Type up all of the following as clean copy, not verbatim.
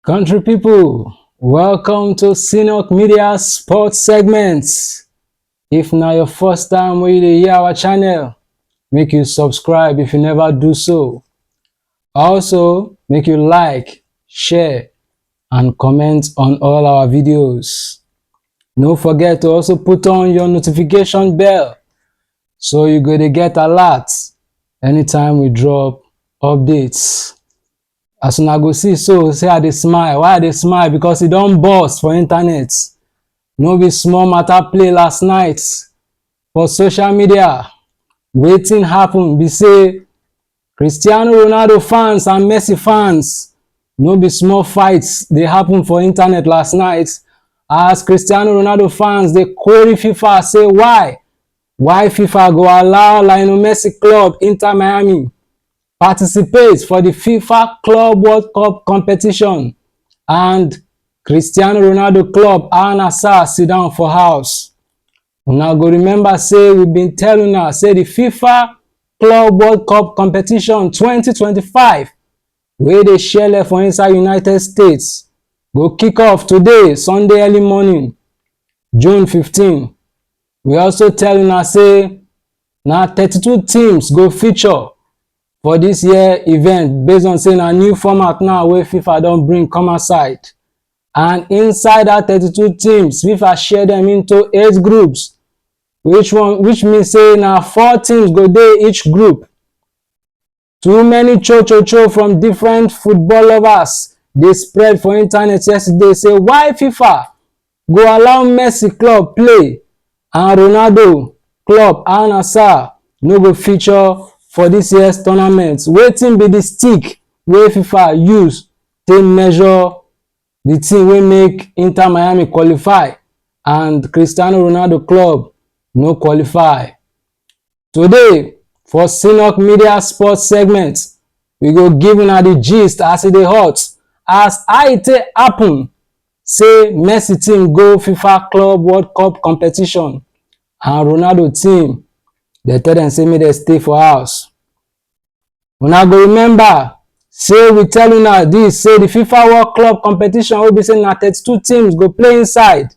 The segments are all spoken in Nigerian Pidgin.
Country people, welcome to Synok Media Sports Segments. If na your first time wey you dey hear our channel, make you subscribe if you never do so. Also, make you like, share and comment on all our videos. No forget to also put on your notification bell so you go dey get alert anytime we drop updates. As una go see so, say I dey smile. Why I dey smile? Because e don burst for internet. No be small matter play last night for social media. Wetin happen be say Cristiano Ronaldo fans and Messi fans, no be small fights dey happen for internet last night as Cristiano Ronaldo fans dey query FIFA say why FIFA go allow Lionel Messi club Inter Miami participate for the FIFA Club World Cup competition and Cristiano Ronaldo club Al Nassr sit down for house. Una go remember say we been tell una say the FIFA Club World Cup competition 2025 wey dey shele for inside United States go kick off today, Sunday early morning, June 15. We also tell una say na 32 teams go feature for this year event based on say na new format now wey FIFA don bring come outside. And inside that 32 teams, FIFA share them into 8 groups, which means say na 4 teams go dey each group. Too many cho from different football lovers dey spread for internet yesterday say why FIFA go allow Messi club play and Ronaldo club Al Nassr no go feature for this year's tournament. Wetin be the stick wey FIFA use to measure the team wey make Inter Miami qualify and Cristiano Ronaldo club no qualify? Today for Synok Media Sports segment, we go give una the gist as e dey hot as how e take happen say Messi team go FIFA Club World Cup competition and Ronaldo team dey tell dem say make dem stay for house. Una go remember say we tell una this, say the FIFA World Club competition wey be say na 32 teams go play inside.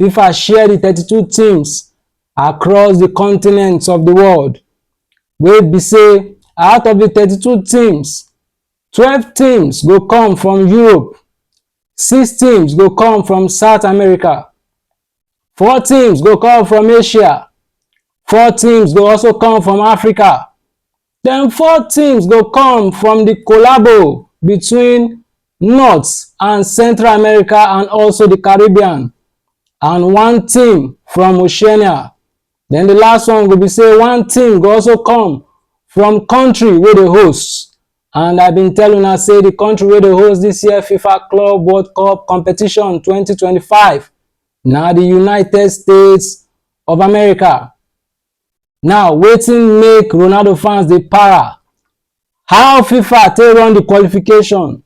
FIFA share the 32 teams across the continents of the world, wey be say out of the 32 teams, 12 teams go come from Europe, 6 teams go come from South America, 4 teams go come from Asia, 4 teams go also come from Africa. Then 4 teams go come from the collabo between North and Central America and also the Caribbean, and 1 team from Oceania. Then the last one will be say 1 team go also come from country wey dey host. And I been telling una say the country wey dey host this year FIFA Club World Cup competition 2025 na the United States of America. Now, wetin make Ronaldo fans dey para? How FIFA take run the qualification?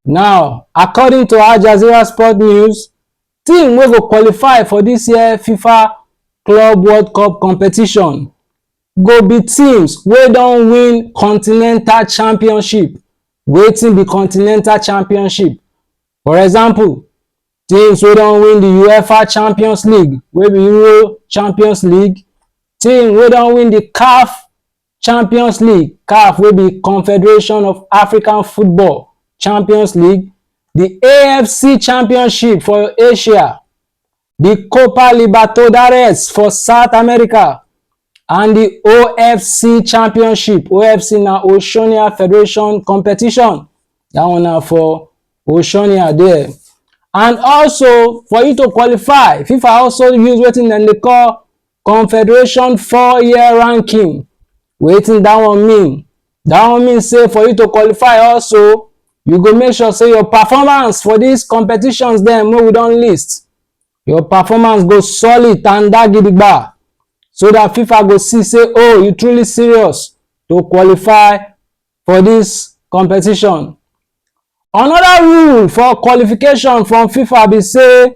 Now, according to Al Jazeera Sport News, team wey go qualify for this year FIFA Club World Cup competition go be teams wey don win continental championship. Wetin be continental championship? For example, teams wey don win the UEFA Champions League, wey be Euro Champions League, team wey don win the CAF Champions League, CAF wey be Confederation of African Football Champions League, the AFC Championship for Asia, the Copa Libertadores for South America, and the OFC Championship. OFC na Oceania Federation Competition. That one na for Oceania there. And also, for you to qualify, FIFA also use wetin dem dey call Confederation 4-year ranking. Wetin that one mean? That one mean say for you to qualify also, you go make sure say your performance for these competitions dem wey we don list, your performance go solid and gidigba, so that FIFA go see say oh, you truly serious to qualify for this competition. Another rule for qualification from FIFA be say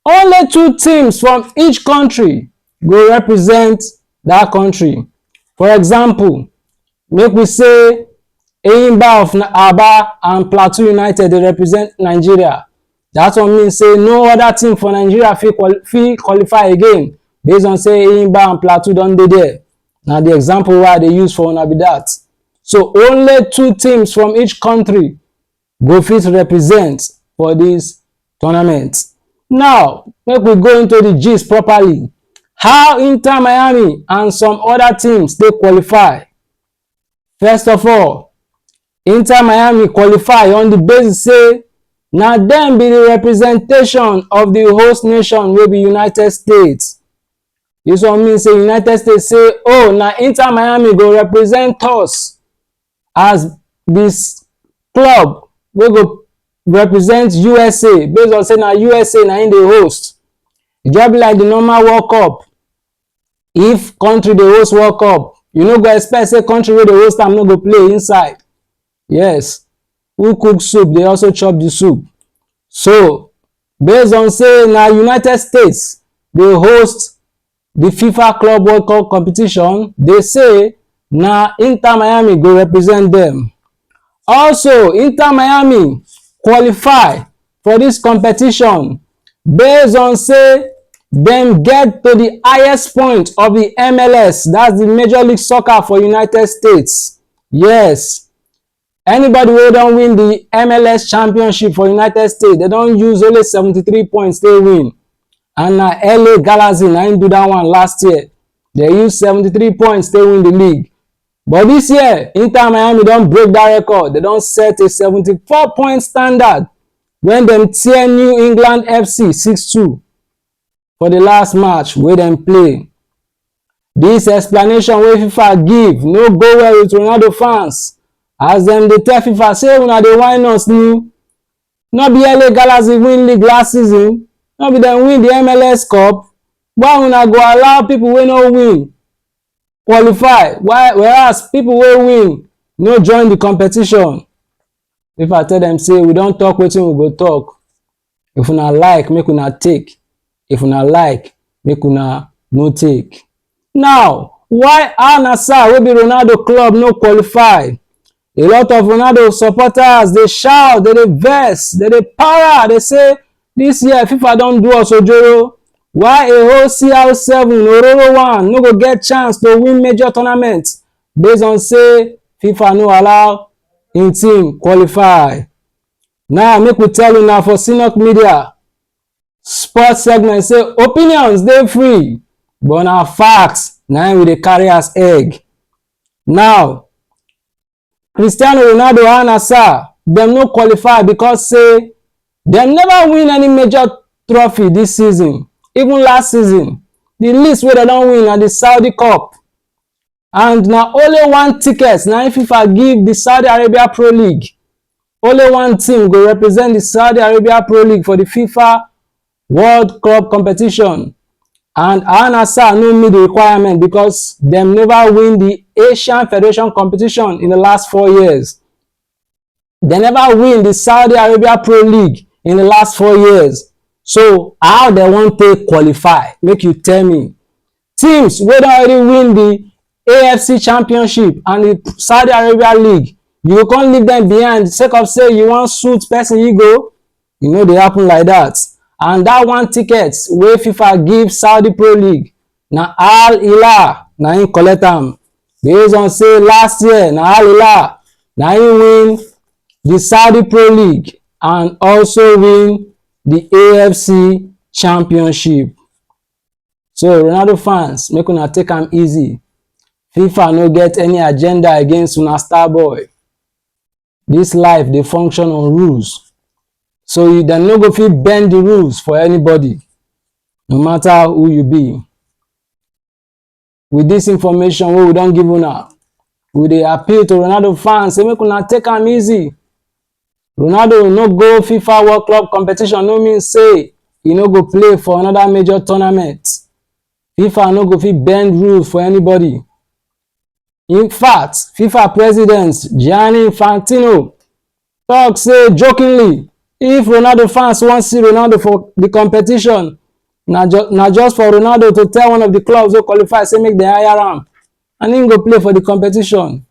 only 2 teams from each country go represent that country. For example, make we say Enyimba of Aba and Plateau United dey represent Nigeria. Dat one mean say no other team for Nigeria fit qualify again based on say Enyimba and Plateau don dey there. Na the example wey I dey use for una be that. So only 2 teams from each country go fit represent for this tournament. Now, make we go into the gist properly. How Inter Miami and some other teams dey qualify? First of all, Inter Miami qualify on the basis say na dem be the representation of the host nation wey be United States. This one mean say United States say, oh, na Inter Miami go represent us as this club wey go represent USA based on say na USA na im dey host. E just be like the normal World Cup. If country dey host World Cup, you no go expect say country wey dey host am no go play inside. Yes, who cook soup dey also chop the soup. So based on say na United States dey host the FIFA Club World Cup competition, they say na Inter Miami go represent them. Also, Inter Miami qualify for this competition based on say dem get to the highest point of the MLS, that's the Major League Soccer for United States. Yes, anybody wey don win the MLS championship for United States, they don use only 73 points they win. And na LA Galaxy na im do that one last year. They use 73 points they win the league. But this year, Inter Miami don break that record. They don set a 74-point standard when dem tear New England FC 6-2 for the last match wey dem play. This explanation wey FIFA give no go well with Ronaldo fans, as dem dey tell FIFA say una dey whine us ni. No be LA Galaxy win league last season, no be dem win the MLS Cup. Why una go allow people wey no win qualify, whereas people wey win no join the competition? FIFA tell dem say we don talk wetin we go talk. If una like, make una take. If una like, make una no take. Now, why Al Nassr wey be Ronaldo club no qualify? A lot of Ronaldo supporters dey shout, they dey vex, they dey para, they say this year FIFA don do us ojoro. Why a whole CR7 Ororo 1 no go get chance to win major tournaments based on say FIFA no allow im team qualify? Now make we tell una for Sinok Media sports segment say opinions dey free, but na facts na im we dey carry as egg. Now, Cristiano Ronaldo and Al Nassr dem no qualify because say dem never win any major trophy this season. Even last season, the least wey dem don win na the Saudi Cup, and na only 1 ticket na FIFA give the Saudi Arabia Pro League. Only 1 team go represent the Saudi Arabia Pro League for the FIFA World Cup competition, and Al Nassr no meet the requirement because dem never win the Asian Federation competition in the last 4 years. They never win the Saudi Arabia Pro League in the last 4 years. So how they want to qualify? Make you tell me. Teams wey don already win the AFC Championship and the Saudi Arabia League, you go come leave them behind sake of say you wan suit person ego? You know dey happen like that. And that 1 ticket wey FIFA give Saudi Pro League, na Al Hilal na im collect am. Based on say last year na Al Hilal na im win the Saudi Pro League and also win the AFC Championship. So Ronaldo fans, make una take am easy. FIFA no get any agenda against una star boy. This life dey function on rules, so dem no go fit bend the rules for anybody, no matter who you be. With this information wey we don give una, we dey appeal to Ronaldo fans say make una take am easy. Ronaldo no go FIFA World Cup competition no mean say he no go play for another major tournament. FIFA no go fit bend rules for anybody. In fact, FIFA president Gianni Infantino talk say jokingly, if Ronaldo fans wan see Ronaldo for the competition, na just for Ronaldo to tell one of the clubs wey qualify say make dem hire am, and him go play for the competition.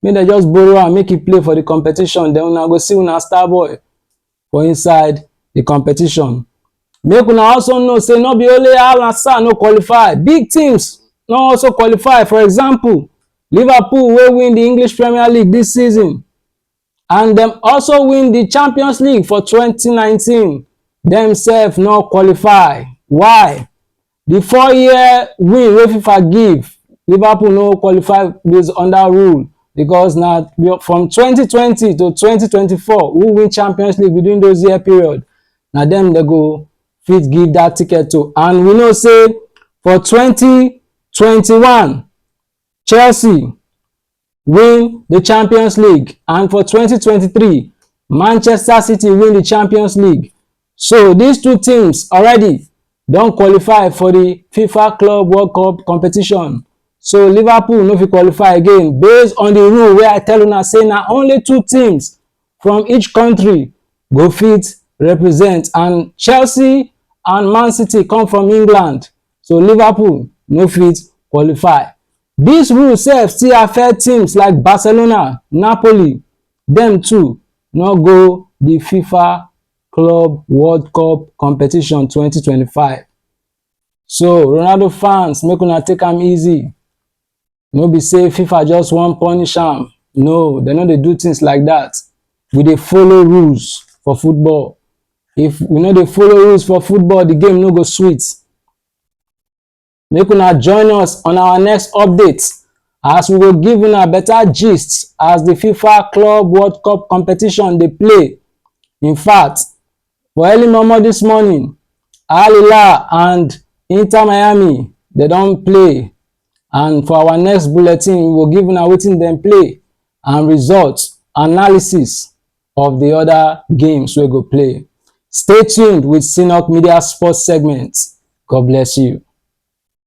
make dem just borrow am make e play for the competition, then una go see una star boy for inside the competition. Make una also know say no be only Al Nassr no qualify, big teams no also qualify. For example, Liverpool wey win the English Premier League this season, and dem also win the Champions League for 2019, dem sef no qualify. Why? The 4-year win wey FIFA give, Liverpool no qualify based on that rule, because na from 2020 to 2024 who win Champions League within those year period, na dem dey go fit give that ticket to. And we know say for 2021 Chelsea win the Champions League, and for 2023 Manchester City win the Champions League. So these two teams already don qualify for the FIFA Club World Cup competition. So Liverpool no fit qualify again based on the rule wey I tell una say na only 2 teams from each country go fit represent, and Chelsea and Man City come from England, so Liverpool no fit qualify. Dis rule sef still affect teams like Barcelona, Napoli, dem too no go the FIFA Club World Cup competition 2025. So Ronaldo fans, make una take am easy. No be say FIFA just wan punish am. No, dem no dey do things like that. We dey follow rules for football. If we no dey follow rules for football, the game no go sweet. Make una join us on our next update as we go give una better gist as the FIFA Club World Cup competition dey play. In fact, for early momo this morning, Al Hilal and Inter Miami, they don play, and for our next bulletin we go give una wetin dem play and results analysis of the other games wey go play. Stay tuned with Sinok Media Sports segment. God bless you.